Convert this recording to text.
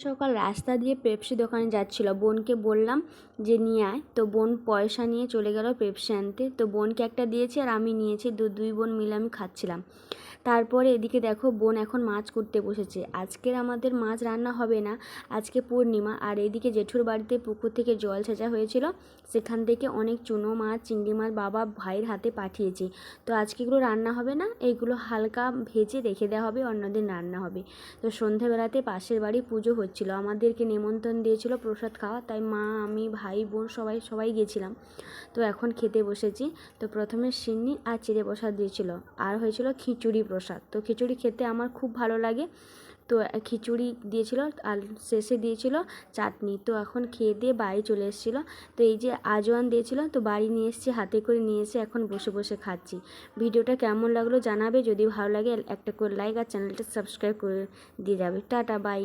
সকাল রাস্তা দিয়ে পেপসি দোকানে যাচ্ছিল, বোনকে বললাম যে নিয়ে আয়, তো বোন পয়সা নিয়ে চলে গেল পেপসি আনতে। তো বোনকে একটা দিয়েছি আর আমি নিয়েছি, দুই বোন মিলে আমি খাচ্ছিলাম। তারপরে এদিকে দেখো বোন এখন মাছ কুটতে বসেছে। আজকের আমাদের মাছ রান্না হবে না, আজকে পূর্ণিমা। আর এদিকে জেঠুর বাড়িতে পুকুর থেকে জল ছেঁচা হয়েছিল, সেখান থেকে অনেক চুনো মাছ চিংড়ি মাছ বাবা ভাইয়ের হাতে পাঠিয়েছি। তো আজকে এগুলো রান্না হবে না, এইগুলো হালকা ভেজে রেখে দেওয়া হবে, অন্যদিন রান্না হবে। তো সন্ধেবেলাতে পাশের বাড়ি পুজো হচ্ছিল, আমাদেরকে নিমন্ত্রণ দিয়েছিল প্রসাদ খাওয়া, তাই মা আমি ভাই বোন সবাই গেছিলাম। তো এখন খেতে বসেছি। তো প্রথমে সিন্নি আর চিড়ে প্রসাদ দিয়েছিল, আর হয়েছিল খিচুড়ি প্রসাদ। তো খিচুড়ি খেতে আমার খুব ভালো লাগে, তো খিচুড়ি দিয়েছিল আর শেষে দিয়েছিল চাটনি। তো এখন খেয়ে দিয়ে বাড়ি চলে এসেছিলো। তো এই যে আজওয়ান দিয়েছিল, তো বাড়ি নিয়ে এসেছি, হাতে করে নিয়ে এসে এখন বসে বসে খাচ্ছি। ভিডিওটা কেমন লাগলো জানাবে, যদি ভালো লাগে একটা করে লাইক আর চ্যানেলটা সাবস্ক্রাইব করে দিয়ে যাবে। Tata bye.